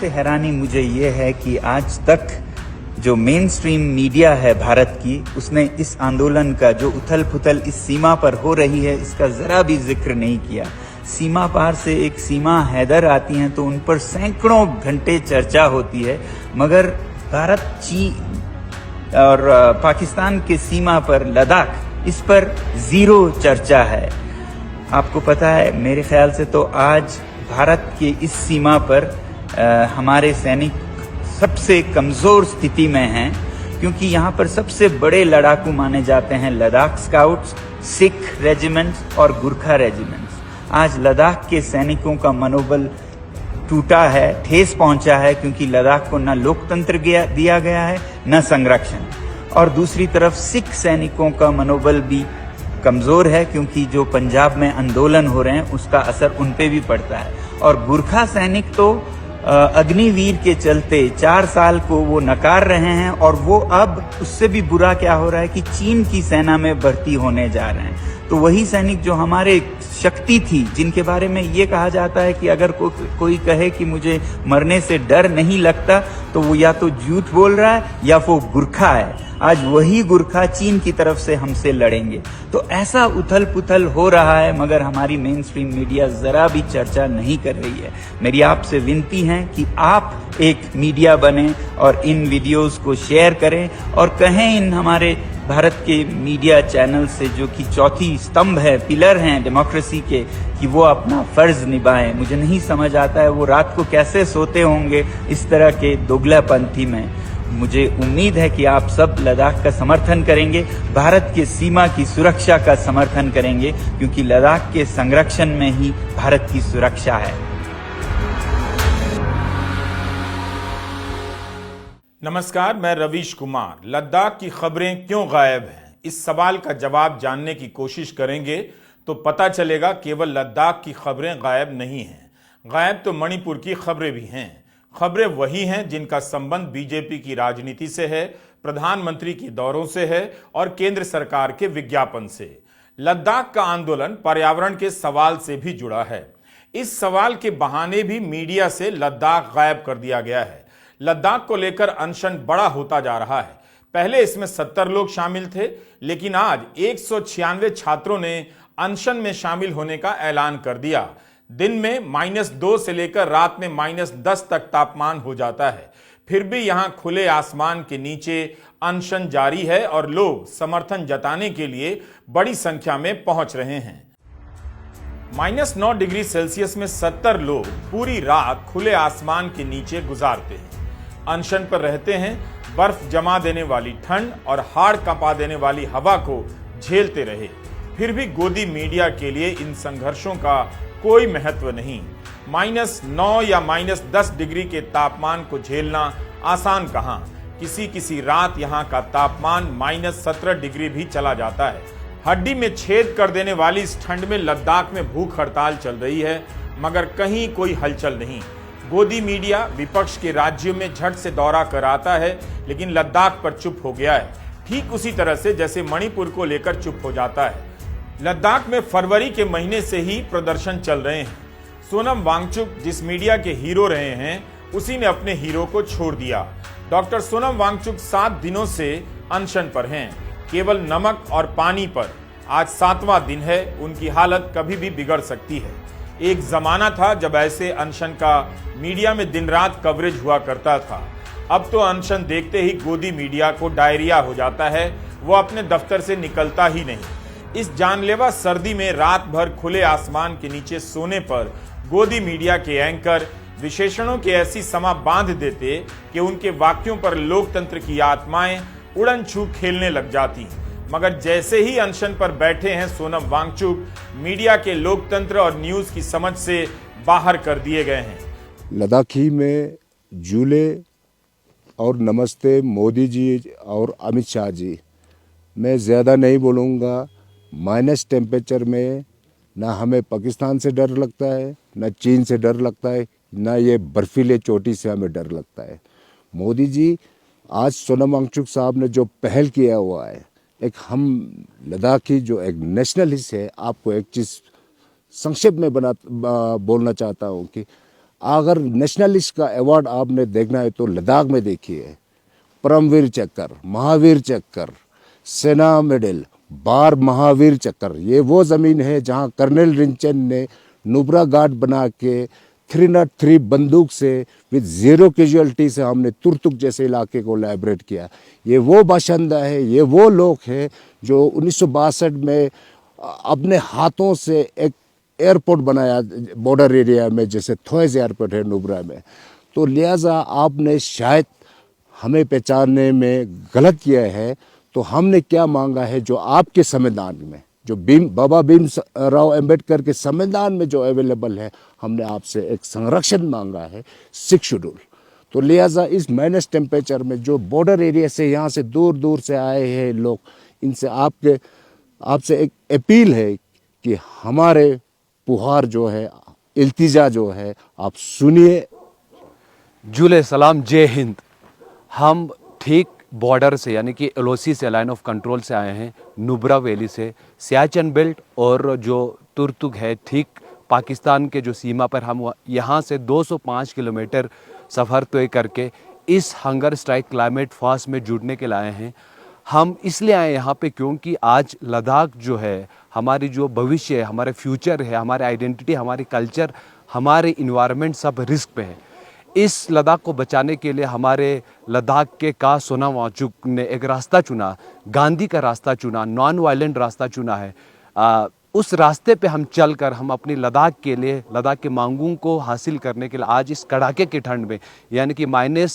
सबसे हैरानी मुझे ये है कि आज तक जो मेन स्ट्रीम मीडिया है भारत की, उसने इस आंदोलन का जो उथल पुथल इस सीमा पर हो रही है, इसका जरा भी जिक्र नहीं किया। सीमा पार से एक सीमा हैदर आती हैं तो उन पर सैकड़ों घंटे चर्चा होती है, मगर भारत, चीन और पाकिस्तान के सीमा पर लद्दाख, इस पर जीरो चर्चा है। आपको पता है, मेरे ख्याल से तो आज भारत के इस सीमा पर हमारे सैनिक सबसे कमजोर स्थिति में हैं, क्योंकि यहाँ पर सबसे बड़े लड़ाकू माने जाते हैं लद्दाख स्काउट्स, सिख रेजिमेंट्स और गुरखा रेजिमेंट्स। आज लद्दाख के सैनिकों का मनोबल टूटा है, ठेस पहुंचा है, क्योंकि लद्दाख को न लोकतंत्र दिया गया है, न संरक्षण। और दूसरी तरफ सिख सैनिकों का मनोबल भी कमजोर है, क्योंकि जो पंजाब में आंदोलन हो रहे हैं उसका असर उन पे भी पड़ता है। और गुरखा सैनिक तो अग्निवीर के चलते 4 साल को वो नकार रहे हैं, और वो अब उससे भी बुरा क्या हो रहा है कि चीन की सेना में भर्ती होने जा रहे हैं। तो वही सैनिक जो हमारे शक्ति थी, जिनके बारे में ये कहा जाता है कि अगर कोई कहे कि मुझे मरने से डर नहीं लगता, तो वो या तो झूठ बोल रहा है या वो गुरखा है। आज वही गुरखा चीन की तरफ से हमसे लड़ेंगे। तो ऐसा उथल पुथल हो रहा है, मगर हमारी मेन स्ट्रीम मीडिया जरा भी चर्चा नहीं कर रही है। मेरी आपसे विनती है कि आप एक मीडिया बने और इन वीडियोस को शेयर करें और कहें इन हमारे भारत के मीडिया चैनल से, जो कि चौथी स्तंभ है, पिलर हैं डेमोक्रेसी के, कि वो अपना फर्ज निभाएं। मुझे नहीं समझ आता है वो रात को कैसे सोते होंगे इस तरह के दोगलापंथी में। मुझे उम्मीद है कि आप सब लद्दाख का समर्थन करेंगे, भारत के सीमा की सुरक्षा का समर्थन करेंगे, क्योंकि लद्दाख के संरक्षण में ही भारत की सुरक्षा है। नमस्कार, मैं रवीश कुमार। लद्दाख की खबरें क्यों गायब हैं, इस सवाल का जवाब जानने की कोशिश करेंगे तो पता चलेगा केवल लद्दाख की खबरें गायब नहीं हैं। गायब तो मणिपुर की खबरें भी हैं। खबरें वही हैं जिनका संबंध बीजेपी की राजनीति से है, प्रधानमंत्री के दौरों से है और केंद्र सरकार के विज्ञापन से। लद्दाख का आंदोलन पर्यावरण के सवाल से भी जुड़ा है। इस सवाल के बहाने भी मीडिया से लद्दाख गायब कर दिया गया है। लद्दाख को लेकर अनशन बड़ा होता जा रहा है। पहले इसमें 70 लोग शामिल थे, लेकिन आज 196 छात्रों ने अनशन में शामिल होने का ऐलान कर दिया। दिन में -2 से लेकर रात में -10 तक तापमान हो जाता है, फिर भी यहां खुले आसमान के नीचे अनशन जारी है और लोग समर्थन जताने के लिए बड़ी संख्या में पहुंच रहे हैं। -9 डिग्री सेल्सियस में 70 लोग पूरी रात खुले आसमान के नीचे गुजारते हैं, अनशन पर रहते हैं, बर्फ जमा देने वाली ठंड और हाड़ कंपा देने वाली हवा को झेलते रहे। फिर भी गोदी मीडिया के लिए इन संघर्षों का कोई महत्व नहीं। -9 या -10 डिग्री के तापमान को झेलना आसान कहां, किसी रात यहां का तापमान -17 डिग्री भी चला जाता है। हड्डी में छेद कर देने वाली इस ठंड में लद्दाख में भूख हड़ताल चल रही है, मगर कहीं कोई हलचल नहीं। गोदी मीडिया विपक्ष के राज्यों में झट से दौरा कर आता है, लेकिन लद्दाख पर चुप हो गया है, ठीक उसी तरह से जैसे मणिपुर को लेकर चुप हो जाता है। लद्दाख में फरवरी के महीने से ही प्रदर्शन चल रहे हैं। सोनम वांगचुक जिस मीडिया के हीरो रहे हैं, उसी ने अपने हीरो को छोड़ दिया। डॉक्टर सोनम वांगचुक 7 दिनों से अनशन पर हैं, केवल नमक और पानी पर। आज 7वां दिन है, उनकी हालत कभी भी बिगड़ सकती है। एक जमाना था जब ऐसे अनशन का मीडिया में दिन रात कवरेज हुआ करता था। अब तो अनशन देखते ही गोदी मीडिया को डायरिया हो जाता है, वो अपने दफ्तर से निकलता ही नहीं। इस जानलेवा सर्दी में रात भर खुले आसमान के नीचे सोने पर गोदी मीडिया के एंकर विशेषणों की ऐसी समा बांध देते कि उनके वाक्यों पर लोकतंत्र की आत्माएं उड़न छू खेलने लग जाती। मगर जैसे ही अनशन पर बैठे हैं सोनम वांगचुक, मीडिया के लोकतंत्र और न्यूज की समझ से बाहर कर दिए गए हैं। लद्दाखी में झूले और नमस्ते मोदी जी और अमित शाह जी, मैं ज़्यादा नहीं बोलूँगा। माइनस टेम्परेचर में ना हमें पाकिस्तान से डर लगता है, ना चीन से डर लगता है, ना ये बर्फीले चोटी से हमें डर लगता है। मोदी जी, आज सोनम वांगचुक साहब ने जो पहल किया हुआ है, एक हम लद्दाखी जो एक नेशनलिस्ट है, आपको एक चीज़ संक्षेप में बोलना चाहता हूँ कि अगर नेशनलिस्ट का अवार्ड आपने देखना है तो लद्दाख में देखिए, परमवीर चक्र, महावीर चक्र, सेना मेडल, बार महावीर चक्र। ये वो ज़मीन है जहाँ कर्नल रिंचन ने नुब्रा घाट बना के 303 बंदूक से विद 0 कैजुअलिटी से हमने तुर्तुक जैसे इलाके को लिबरेट किया। ये वो बाशिंदा है, ये वो लोग हैं जो 1962 में अपने हाथों से एक एयरपोर्ट बनाया बॉर्डर एरिया में, जैसे थोएज एयरपोर्ट है नुब्रा में। तो लिहाजा आपने शायद हमें पहचानने में गलत किया है। तो हमने क्या मांगा है, जो आपके संविधान में, जो बाबा भीम राव अम्बेडकर के संविधान में जो अवेलेबल है, हमने आपसे एक संरक्षण मांगा है, 6 शेड्यूल। तो लिहाजा इस माइनस टेम्परेचर में जो बॉर्डर एरिया से यहाँ से दूर दूर से आए हैं लोग, इनसे आपसे एक अपील है कि हमारे पुहार जो है, इल्तिजा जो है, आप सुनिए। जुले सलाम, जय हिंद। हम ठीक बॉर्डर से यानी कि एलओसी से, लाइन ऑफ कंट्रोल से आए हैं, नुब्रा वैली से, सियाचिन बेल्ट और जो तुर्तुक है ठीक पाकिस्तान के जो सीमा पर। हम यहाँ से 205 किलोमीटर सफ़र तय करके इस हंगर स्ट्राइक क्लाइमेट फास्ट में जुड़ने के लिए आए हैं। हम इसलिए आए यहाँ पे क्योंकि आज लद्दाख जो है, हमारी जो भविष्य है, हमारे फ्यूचर है, हमारी आइडेंटिटी, हमारी कल्चर, हमारे इन्वायरमेंट सब रिस्क पे है। इस लद्दाख को बचाने के लिए हमारे लद्दाख के का सोनम वांगचुक ने एक रास्ता चुना, गांधी का रास्ता चुना, नॉन वायलेंट रास्ता चुना है। उस रास्ते पे हम चलकर हम अपनी लद्दाख के लिए, लद्दाख के मांगों को हासिल करने के लिए आज इस कड़ाके की ठंड में, यानी कि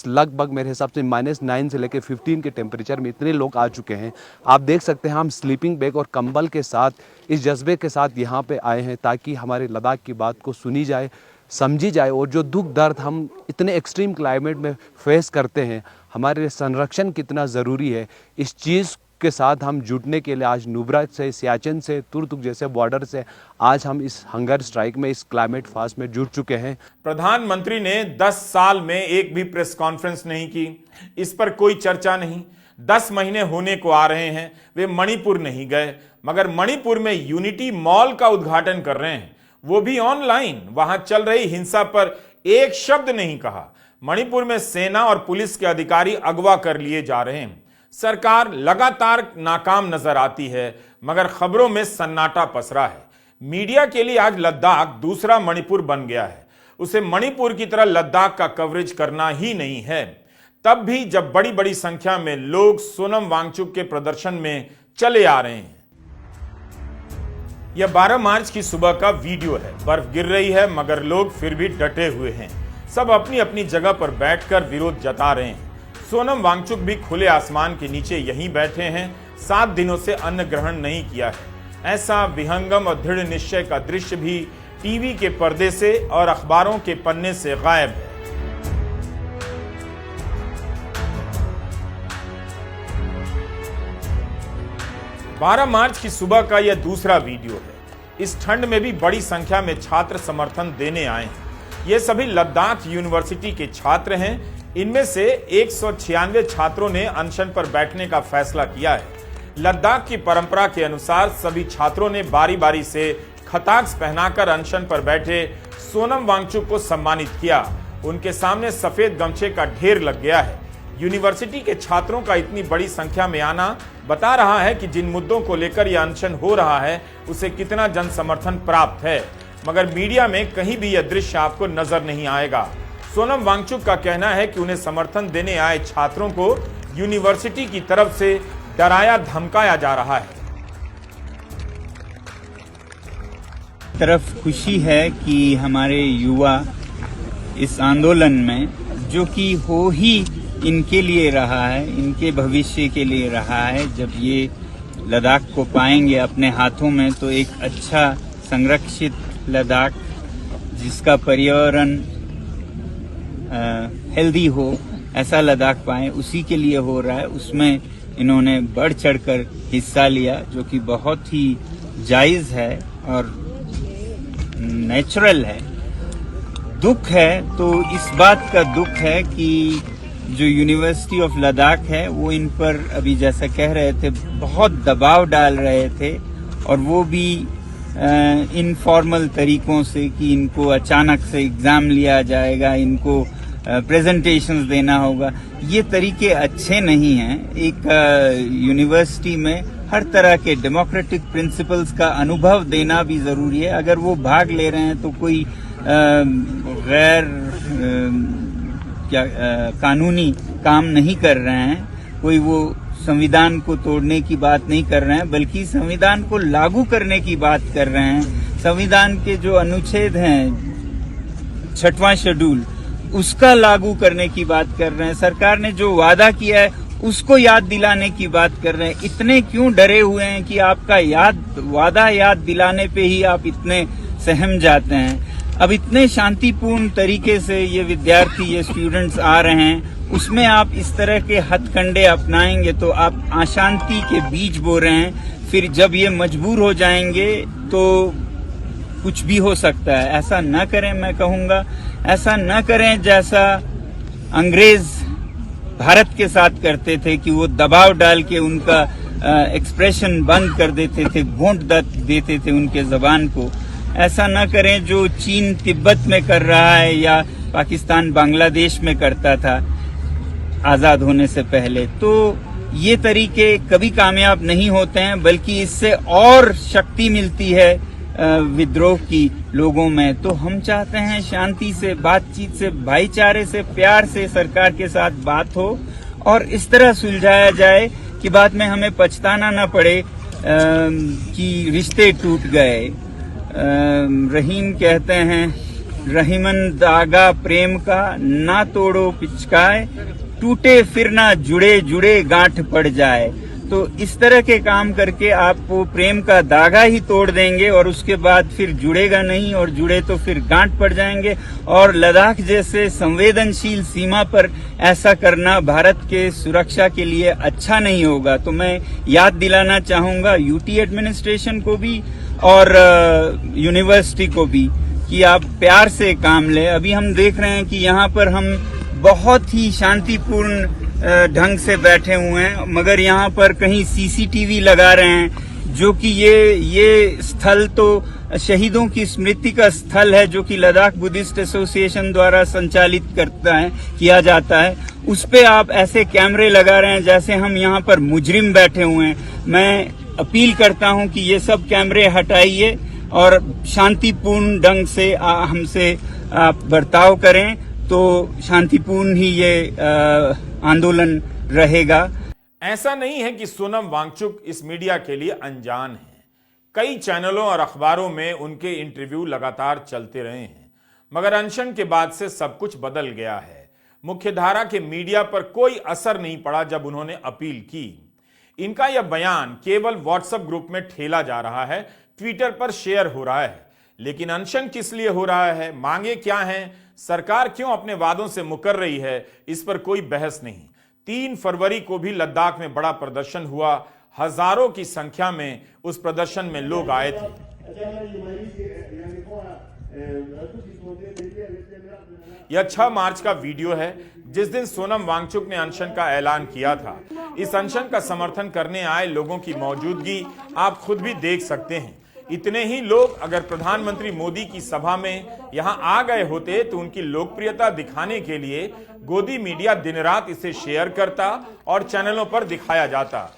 लगभग मेरे हिसाब से -9 से लेकर 15 के टेम्परेचर में इतने लोग आ चुके हैं। आप देख सकते हैं हम स्लीपिंग बैग और कंबल के साथ, इस जज्बे के साथ यहाँ पे आए हैं ताकि हमारे लद्दाख की बात को सुनी जाए, समझी जाए, और जो दुख दर्द हम इतने एक्सट्रीम क्लाइमेट में फेस करते हैं, हमारे संरक्षण कितना ज़रूरी है, इस चीज़ के साथ हम जुटने के लिए आज नुब्रा से, सियाचिन से, तुर्तुक जैसे बॉर्डर से आज हम इस हंगर स्ट्राइक में, इस क्लाइमेट फास्ट में जुट चुके हैं। प्रधानमंत्री ने 10 साल में एक भी प्रेस कॉन्फ्रेंस नहीं की, इस पर कोई चर्चा नहीं। 10 महीने होने को आ रहे हैं, वे मणिपुर नहीं गए, मगर मणिपुर में यूनिटी मॉल का उद्घाटन कर रहे हैं, वो भी ऑनलाइन। वहां चल रही हिंसा पर एक शब्द नहीं कहा। मणिपुर में सेना और पुलिस के अधिकारी अगवा कर लिए जा रहे हैं। सरकार लगातार नाकाम नजर आती है, मगर खबरों में सन्नाटा पसरा है। मीडिया के लिए आज लद्दाख दूसरा मणिपुर बन गया है। उसे मणिपुर की तरह लद्दाख का कवरेज करना ही नहीं है। तब भी जब बड़ी बड़ी संख्या में लोग सोनम वांगचुक के प्रदर्शन में चले आ रहे हैं। यह 12 मार्च की सुबह का वीडियो है। बर्फ गिर रही है, मगर लोग फिर भी डटे हुए हैं। सब अपनी अपनी जगह पर बैठकर विरोध जता रहे हैं। सोनम वांगचुक भी खुले आसमान के नीचे यहीं बैठे हैं। 7 दिनों से अन्न ग्रहण नहीं किया है। ऐसा विहंगम और दृढ़ निश्चय का दृश्य भी टीवी के पर्दे से और अखबारों के पन्ने से गायब है। बारह मार्च की सुबह का यह दूसरा वीडियो है। इस ठंड में भी बड़ी संख्या में छात्र समर्थन देने आए हैं। ये सभी लद्दाख यूनिवर्सिटी के छात्र हैं। इनमें से 196 छात्रों ने अनशन पर बैठने का फैसला किया है। लद्दाख की परंपरा के अनुसार सभी छात्रों ने बारी बारी से खताक्स पहनाकर अनशन पर बैठे सोनम वांगचुक को सम्मानित किया। उनके सामने सफेद गमछे का ढेर लग गया है। यूनिवर्सिटी के छात्रों का इतनी बड़ी संख्या में आना बता रहा है कि जिन मुद्दों को लेकर यह अनशन हो रहा है उसे कितना जन समर्थन प्राप्त है, मगर मीडिया में कहीं भी यह दृश्य आपको नजर नहीं आएगा। सोनम वांगचुक का कहना है कि उन्हें समर्थन देने आए छात्रों को यूनिवर्सिटी की तरफ से डराया धमकाया जा रहा है। तरफ खुशी है कि हमारे युवा इस आंदोलन में, जो कि हो ही इनके लिए रहा है, इनके भविष्य के लिए रहा है, जब ये लद्दाख को पाएंगे अपने हाथों में तो एक अच्छा संरक्षित लद्दाख जिसका पर्यावरण हेल्दी हो, ऐसा लद्दाख पाएं, उसी के लिए हो रहा है। उसमें इन्होंने बढ़ चढ़कर हिस्सा लिया, जो कि बहुत ही जायज़ है और नेचुरल है। दुख है तो इस बात का दुख है कि जो यूनिवर्सिटी ऑफ लद्दाख है वो इन पर अभी जैसा कह रहे थे बहुत दबाव डाल रहे थे, और वो भी इनफॉर्मल तरीकों से कि इनको अचानक से एग्जाम लिया जाएगा, इनको प्रेजेंटेशंस देना होगा, ये तरीके अच्छे नहीं हैं। एक यूनिवर्सिटी में हर तरह के डेमोक्रेटिक प्रिंसिपल्स का अनुभव देना भी जरूरी है। अगर वो भाग ले रहे हैं तो कोई गैर कानूनी काम नहीं कर रहे हैं, कोई वो संविधान को तोड़ने की बात नहीं कर रहे हैं, बल्कि संविधान को लागू करने की बात कर रहे हैं। संविधान के जो अनुच्छेद हैं 6वां शेड्यूल, उसका लागू करने की बात कर रहे हैं। सरकार ने जो वादा किया है उसको याद दिलाने की बात कर रहे हैं। इतने क्यों डरे हुए हैं कि आपका वादा याद दिलाने पे ही आप इतने सहम जाते हैं? अब इतने शांतिपूर्ण तरीके से ये विद्यार्थी, ये स्टूडेंट्स आ रहे हैं, उसमें आप इस तरह के हथकंडे अपनाएंगे तो आप अशांति के बीज बो रहे हैं। फिर जब ये मजबूर हो जाएंगे तो कुछ भी हो सकता है। ऐसा न करें, मैं कहूंगा ऐसा न करें जैसा अंग्रेज भारत के साथ करते थे कि वो दबाव डाल के उनका एक्सप्रेशन बंद कर देते थे, घोंट देते थे उनके जबान को। ऐसा न करें जो चीन तिब्बत में कर रहा है या पाकिस्तान बांग्लादेश में करता था आजाद होने से पहले। तो ये तरीके कभी कामयाब नहीं होते हैं, बल्कि इससे और शक्ति मिलती है विद्रोह की लोगों में। तो हम चाहते हैं शांति से, बातचीत से, भाईचारे से, प्यार से सरकार के साथ बात हो और इस तरह सुलझाया जाए कि बाद में हमें पछताना न पड़े कि रिश्ते टूट गए। रहीम कहते हैं, रहीमन दागा प्रेम का ना तोड़ो पिचकाए, टूटे फिर ना जुड़े जुड़े गांठ पड़ जाए। तो इस तरह के काम करके आप वो प्रेम का धागा ही तोड़ देंगे और उसके बाद फिर जुड़ेगा नहीं, और जुड़े तो फिर गांठ पड़ जाएंगे। और लद्दाख जैसे संवेदनशील सीमा पर ऐसा करना भारत के सुरक्षा के लिए अच्छा नहीं होगा। तो मैं याद दिलाना चाहूंगा यूटी एडमिनिस्ट्रेशन को भी और यूनिवर्सिटी को भी कि आप प्यार से काम लें। अभी हम देख रहे हैं कि यहाँ पर हम बहुत ही शांतिपूर्ण ढंग से बैठे हुए हैं, मगर यहाँ पर कहीं सीसीटीवी लगा रहे हैं, जो कि ये स्थल तो शहीदों की स्मृति का स्थल है, जो कि लद्दाख बुद्धिस्ट एसोसिएशन द्वारा संचालित किया जाता है। उस पे आप ऐसे कैमरे लगा रहे हैं जैसे हम यहाँ पर मुजरिम बैठे हुए हैं। मैं अपील करता हूँ कि ये सब कैमरे हटाइए और शांतिपूर्ण ढंग से हमसे आप बर्ताव करें, तो शांतिपूर्ण ही ये आंदोलन रहेगा। ऐसा नहीं है कि सोनम वांगचुक इस मीडिया के लिए अनजान है। कई चैनलों और अखबारों में उनके इंटरव्यू लगातार चलते रहे हैं, मगर अनशन के बाद से सब कुछ बदल गया है। मुख्यधारा के मीडिया पर कोई असर नहीं पड़ा जब उन्होंने अपील की। इनका यह बयान केवल व्हाट्सएप ग्रुप में ठेला जा रहा है, ट्विटर पर शेयर हो रहा है। लेकिन अनशन किस लिए हो रहा है, मांगे क्या हैं, सरकार क्यों अपने वादों से मुकर रही है, इस पर कोई बहस नहीं। 3 फरवरी को भी लद्दाख में बड़ा प्रदर्शन हुआ। हजारों की संख्या में उस प्रदर्शन में लोग आए थे। यह 6 मार्च का वीडियो है, जिस दिन सोनम वांगचुक ने अनशन का ऐलान किया था। इस अनशन का समर्थन करने आए लोगों की मौजूदगी आप खुद भी देख सकते हैं। इतने ही लोग अगर प्रधानमंत्री मोदी की सभा में यहां आ गए होते तो उनकी लोकप्रियता दिखाने के लिए गोदी मीडिया दिन रात इसे शेयर करता और चैनलों पर दिखाया जाता।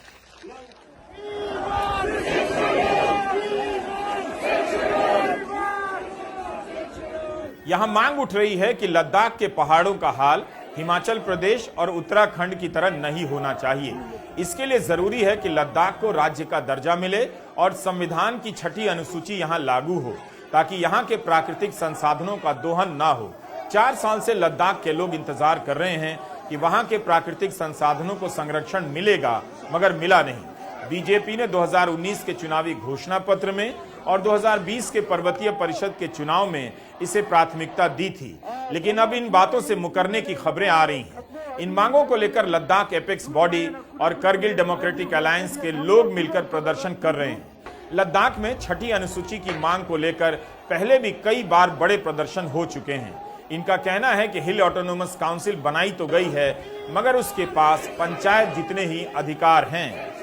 यहां मांग उठ रही है कि लद्दाख के पहाड़ों का हाल हिमाचल प्रदेश और उत्तराखंड की तरह नहीं होना चाहिए। इसके लिए जरूरी है कि लद्दाख को राज्य का दर्जा मिले और संविधान की 6ठी अनुसूची यहां लागू हो, ताकि यहां के प्राकृतिक संसाधनों का दोहन ना हो। 4 साल से लद्दाख के लोग इंतजार कर रहे हैं कि वहां के प्राकृतिक संसाधनों को संरक्षण मिलेगा, मगर मिला नहीं। बीजेपी ने 2019 के चुनावी घोषणा पत्र में और 2020 के पर्वतीय परिषद के चुनाव में इसे प्राथमिकता दी थी, लेकिन अब इन बातों से मुकरने की खबरें आ रही हैं। इन मांगों को लेकर लद्दाख एपेक्स बॉडी और करगिल डेमोक्रेटिक अलायंस के लोग मिलकर प्रदर्शन कर रहे हैं। लद्दाख में 6ठी अनुसूची की मांग को लेकर पहले भी कई बार बड़े प्रदर्शन हो चुके हैं। इनका कहना है कि हिल ऑटोनोमस काउंसिल बनाई तो गई है, मगर उसके पास पंचायत जितने ही अधिकार हैं।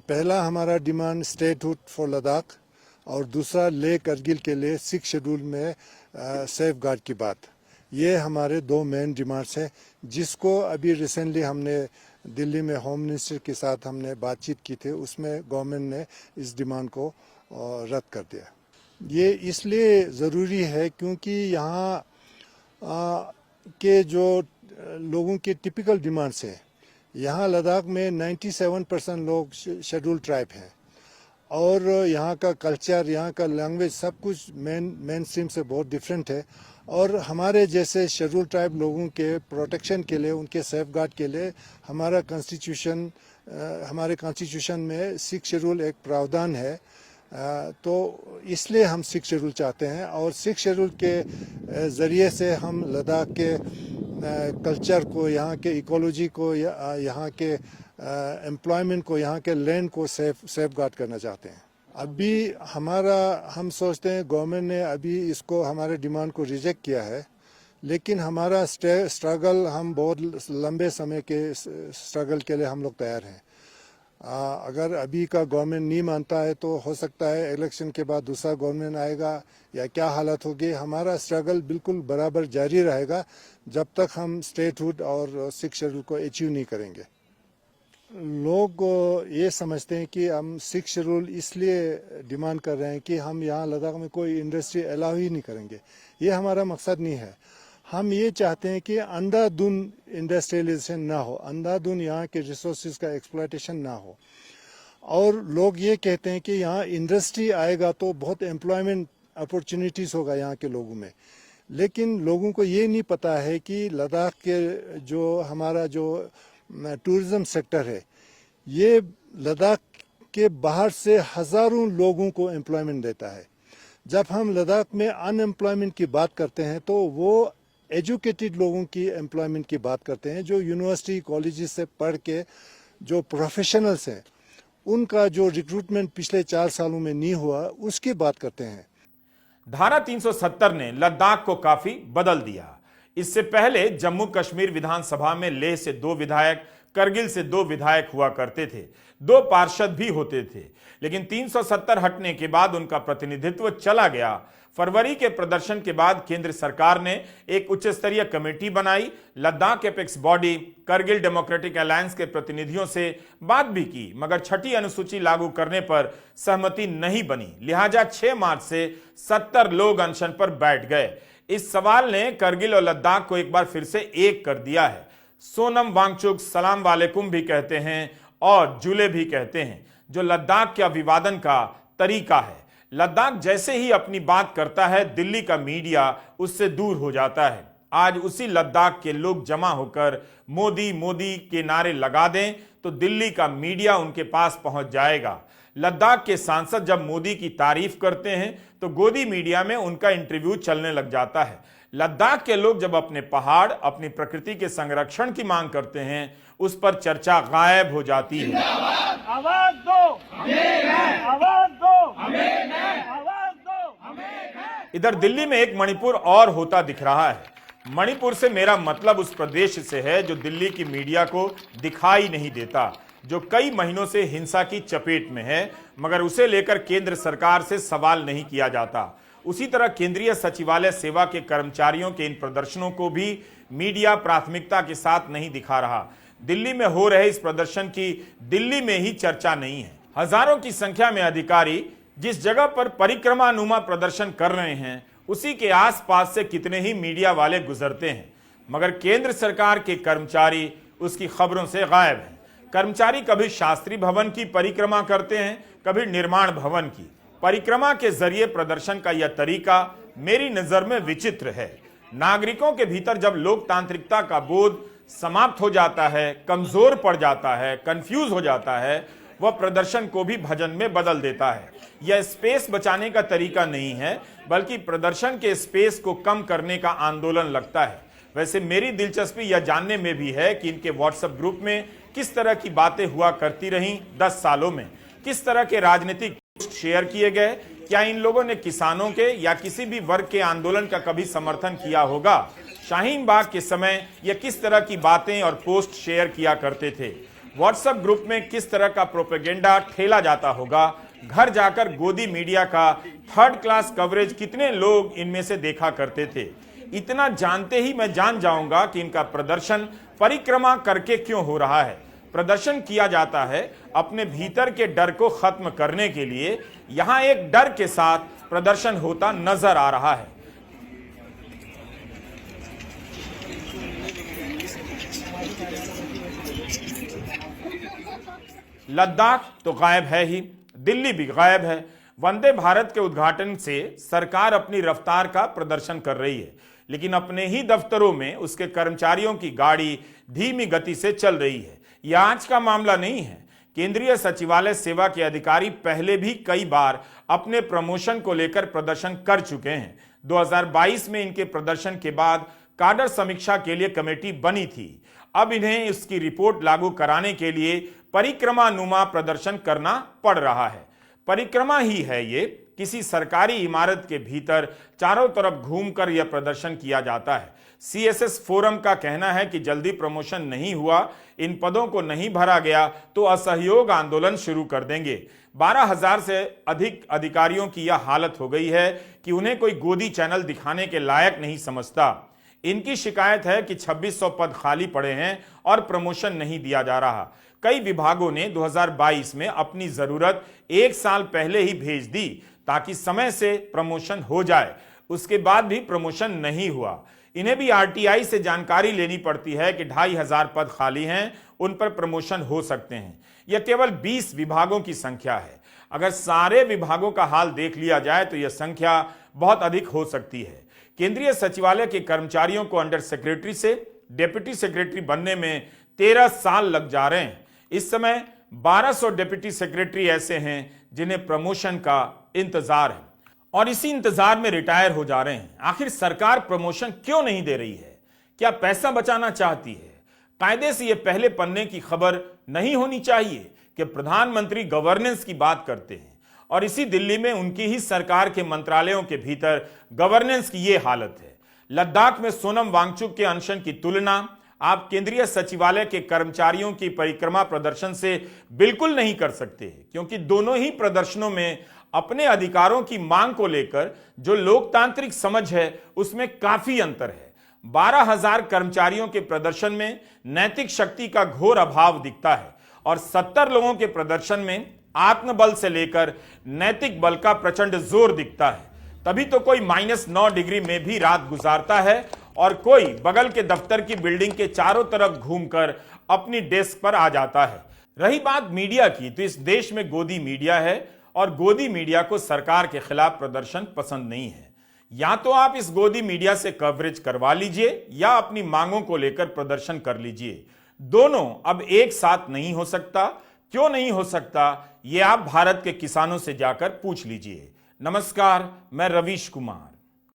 पहला हमारा डिमांड स्टेटहुड फॉर लद्दाख और दूसरा लेह करगिल के लिए 6 शेड्यूल में सेफ गार्ड की बात। ये हमारे 2 मेन डिमांड्स हैं, जिसको अभी रिसेंटली हमने दिल्ली में होम मिनिस्टर के साथ हमने बातचीत की थी। उसमें गवर्नमेंट ने इस डिमांड को रद्द कर दिया। ये इसलिए ज़रूरी है क्योंकि यहाँ के जो लोगों के टिपिकल डिमांड्स हैं, यहाँ लद्दाख में 97% लोग शेड्यूल ट्राइब हैं और यहाँ का कल्चर, यहाँ का लैंग्वेज सब कुछ मेन स्ट्रीम से बहुत डिफरेंट है। और हमारे जैसे शेड्यूल ट्राइब लोगों के प्रोटेक्शन के लिए, उनके सेफ गार्ड के लिए हमारे कॉन्स्टिट्यूशन में 6 शेड्यूल एक प्रावधान है। तो इसलिए हम 6 शेड्यूल चाहते हैं और 6 शेड्यूल के ज़रिए से हम लद्दाख के कल्चर को, यहाँ के इकोलॉजी को, यहाँ के एम्प्लॉयमेंट को, यहाँ के लैंड को सेफ गार्ड करना चाहते हैं। अभी हम सोचते हैं गवर्नमेंट ने अभी इसको, हमारे डिमांड को रिजेक्ट किया है, लेकिन हमारा स्ट्रगल, हम बहुत लंबे समय के स्ट्रगल के लिए हम लोग तैयार हैं। अगर अभी का गवर्नमेंट नहीं मानता है तो हो सकता है इलेक्शन के बाद दूसरा गवर्नमेंट आएगा या क्या हालत होगी। हमारा स्ट्रगल बिल्कुल बराबर जारी रहेगा जब तक हम स्टेटहुड और 6 शेड्यूल को अचीव नहीं करेंगे। लोग ये समझते हैं कि हम 6 शेड्यूल इसलिए डिमांड कर रहे हैं कि हम यहाँ लद्दाख में कोई इंडस्ट्री अलाउ ही नहीं करेंगे। ये हमारा मकसद नहीं है। हम ये चाहते हैं कि अंधाधुंध इंडस्ट्रियलाइजेशन ना हो, अंधाधुंध यहाँ के रिसोर्सेज का एक्सप्लॉयटेशन ना हो। और लोग ये कहते हैं कि यहाँ इंडस्ट्री आएगा तो बहुत एम्प्लॉयमेंट अपॉर्चुनिटीज़ होगा यहाँ के लोगों में, लेकिन लोगों को ये नहीं पता है कि लद्दाख के जो हमारा जो टूरिज़्म सेक्टर है, ये लद्दाख के बाहर से हज़ारों लोगों को एम्प्लॉयमेंट देता है। जब हम लद्दाख में अनएम्प्लॉयमेंट की बात करते हैं तो वो एजुकेटेड लोगों की एम्प्लॉयमेंट की बात करते हैं, जो यूनिवर्सिटी कॉलेजेस से पढ़ के जो प्रोफेशनल्स हैं, उनका जो रिक्रूटमेंट पिछले 4 सालों में नहीं हुआ, उसकी बात करते हैं। धारा 370 ने लद्दाख को काफी बदल दिया। इससे पहले जम्मू कश्मीर विधानसभा में लेह से 2 विधायक, करगिल से 2 विधायक हुआ करते थे, 2 पार्षद भी होते थे, लेकिन 370 हटने के बाद उनका प्रतिनिधित्व चला गया। फरवरी के प्रदर्शन के बाद केंद्र सरकार ने एक उच्च स्तरीय कमेटी बनाई। Ladakh apex body Kargil democratic alliance के प्रतिनिधियों से बात भी की, मगर 6ठी अनुसूची लागू करने पर सहमति नहीं बनी। लिहाजा 6 मार्च से 70 लोग अनशन पर बैठ गए। इस सवाल ने करगिल और लद्दाख को एक बार फिर से एक कर दिया है। सोनम वांगचुक सलाम वालेकुम भी कहते हैं और जुले भी कहते हैं, जो लद्दाख के अभिवादन का तरीका है। लद्दाख जैसे ही अपनी बात करता है, दिल्ली का मीडिया उससे दूर हो जाता है। आज उसी लद्दाख के लोग जमा होकर मोदी मोदी के नारे लगा दें तो दिल्ली का मीडिया उनके पास पहुंच जाएगा। लद्दाख के सांसद जब मोदी की तारीफ करते हैं तो गोदी मीडिया में उनका इंटरव्यू चलने लग जाता है। लद्दाख के लोग जब अपने पहाड़, अपनी प्रकृति के संरक्षण की मांग करते हैं, उस पर चर्चा गायब हो जाती है। आवाज दो, आवाज दो, आवाज दो। इधर दिल्ली में एक मणिपुर और होता दिख रहा है। मणिपुर से मेरा मतलब उस प्रदेश से है जो दिल्ली की मीडिया को दिखाई नहीं देता, जो कई महीनों से हिंसा की चपेट में है, मगर उसे लेकर केंद्र सरकार से सवाल नहीं किया जाता। उसी तरह केंद्रीय सचिवालय सेवा के कर्मचारियों के इन प्रदर्शनों को भी मीडिया प्राथमिकता के साथ नहीं दिखा रहा। दिल्ली में हो रहे इस प्रदर्शन की दिल्ली में ही चर्चा नहीं है। हजारों की संख्या में अधिकारी जिस जगह पर परिक्रमानुमा प्रदर्शन कर रहे हैं, उसी के आसपास से कितने ही मीडिया वाले गुजरते हैं, मगर केंद्र सरकार के कर्मचारी उसकी खबरों से गायब हैं। कर्मचारी कभी शास्त्री भवन की परिक्रमा करते हैं, कभी निर्माण भवन की। परिक्रमा के जरिए प्रदर्शन का यह तरीका मेरी नजर में विचित्र है। नागरिकों के भीतर जब लोकतांत्रिकता का बोध समाप्त हो जाता है, कमजोर पड़ जाता है, कंफ्यूज हो जाता है, वह प्रदर्शन को भी भजन में बदल देता है। यह स्पेस बचाने का तरीका नहीं है, बल्कि प्रदर्शन के स्पेस को कम करने का आंदोलन लगता है। वैसे मेरी दिलचस्पी यह जानने में भी है कि इनके व्हाट्सएप ग्रुप में किस तरह की बातें हुआ करती रहीं 10 सालों में, किस तरह के राजनीतिक पोस्ट शेयर किए गए, क्या इन लोगों ने किसानों के या किसी भी वर्ग के आंदोलन का कभी समर्थन किया होगा। शाहीन बाग के समय यह किस तरह की बातें और पोस्ट शेयर किया करते थे। व्हाट्सएप ग्रुप में किस तरह का प्रोपेगेंडा ठेला जाता होगा, घर जाकर गोदी मीडिया का थर्ड क्लास कवरेज कितने लोग इनमें से देखा करते थे। इतना जानते ही मैं जान जाऊंगा कि इनका प्रदर्शन परिक्रमा करके क्यों हो रहा है। प्रदर्शन किया जाता है अपने भीतर के डर को खत्म करने के लिए। यहां एक डर के साथ प्रदर्शन होता नजर आ रहा है। लद्दाख तो गायब है ही, दिल्ली भी गायब है। वंदे भारत के उद्घाटन से सरकार अपनी रफ्तार का प्रदर्शन कर रही है, लेकिन अपने ही दफ्तरों में उसके कर्मचारियों की गाड़ी धीमी गति से चल रही है। यह आज का मामला नहीं है। केंद्रीय सचिवालय सेवा के अधिकारी पहले भी कई बार अपने प्रमोशन को लेकर प्रदर्शन कर चुके हैं। 2022 में इनके प्रदर्शन के बाद काडर समीक्षा के लिए कमेटी बनी थी। अब इन्हें इसकी रिपोर्ट लागू कराने के लिए परिक्रमानुमा प्रदर्शन करना पड़ रहा है। परिक्रमा ही है ये, किसी सरकारी इमारत के भीतर चारों तरफ घूमकर यह प्रदर्शन किया जाता है। सीएसएस फोरम का कहना है कि जल्दी प्रमोशन नहीं हुआ, इन पदों को नहीं भरा गया तो असहयोग आंदोलन शुरू कर देंगे। 12,000 से अधिक अधिकारियों की यह हालत हो गई है कि उन्हें कोई गोदी चैनल दिखाने के लायक नहीं समझता। इनकी शिकायत है कि 2600 पद खाली पड़े हैं और प्रमोशन नहीं दिया जा रहा। कई विभागों ने 2022 में अपनी जरूरत 1 साल पहले ही भेज दी ताकि समय से प्रमोशन हो जाए। उसके बाद भी प्रमोशन नहीं हुआ। इन्हें भी आरटीआई से जानकारी लेनी पड़ती है कि 2500 पद खाली हैं, उन पर प्रमोशन हो सकते हैं। यह केवल 20 विभागों की संख्या है। अगर सारे विभागों का हाल देख लिया जाए तो यह संख्या बहुत अधिक हो सकती है। केंद्रीय सचिवालय के कर्मचारियों को अंडर सेक्रेटरी से डिप्टी सेक्रेटरी बनने में 13 साल लग जा रहे हैं। इस समय 1200 डिप्टी सेक्रेटरी ऐसे हैं जिन्हें प्रमोशन का इंतजार है और इसी इंतजार में रिटायर हो जा रहे हैं। आखिर सरकार प्रमोशन क्यों नहीं दे रही है? क्या पैसा बचाना चाहती है? कायदे से यह पहले पन्ने की खबर नहीं होनी चाहिए कि प्रधानमंत्री गवर्नेंस की बात करते हैं और इसी दिल्ली में उनकी ही सरकार के मंत्रालयों के भीतर गवर्नेंस की यह हालत है। लद्दाख में सोनम वांगचुक के अनशन की तुलना आप केंद्रीय सचिवालय के कर्मचारियों की परिक्रमा प्रदर्शन से बिल्कुल नहीं कर सकते, क्योंकि दोनों ही प्रदर्शनों में अपने अधिकारों की मांग को लेकर जो लोकतांत्रिक समझ है उसमें काफी अंतर है। 12,000 कर्मचारियों के प्रदर्शन में नैतिक शक्ति का घोर अभाव दिखता है और 70 लोगों के प्रदर्शन में आत्मबल से लेकर नैतिक बल का प्रचंड जोर दिखता है। तभी तो कोई -9 डिग्री में भी रात गुजारता है और कोई बगल के दफ्तर की बिल्डिंग के चारों तरफ घूमकर अपनी डेस्क पर आ जाता है। रही बात मीडिया की, तो इस देश में गोदी मीडिया है और गोदी मीडिया को सरकार के खिलाफ प्रदर्शन पसंद नहीं है। या तो आप इस गोदी मीडिया से कवरेज करवा लीजिए या अपनी मांगों को लेकर प्रदर्शन कर लीजिए। दोनों अब एक साथ नहीं हो सकता। क्यों नहीं हो सकता, यह आप भारत के किसानों से जाकर पूछ लीजिए। नमस्कार, मैं रवीश कुमार।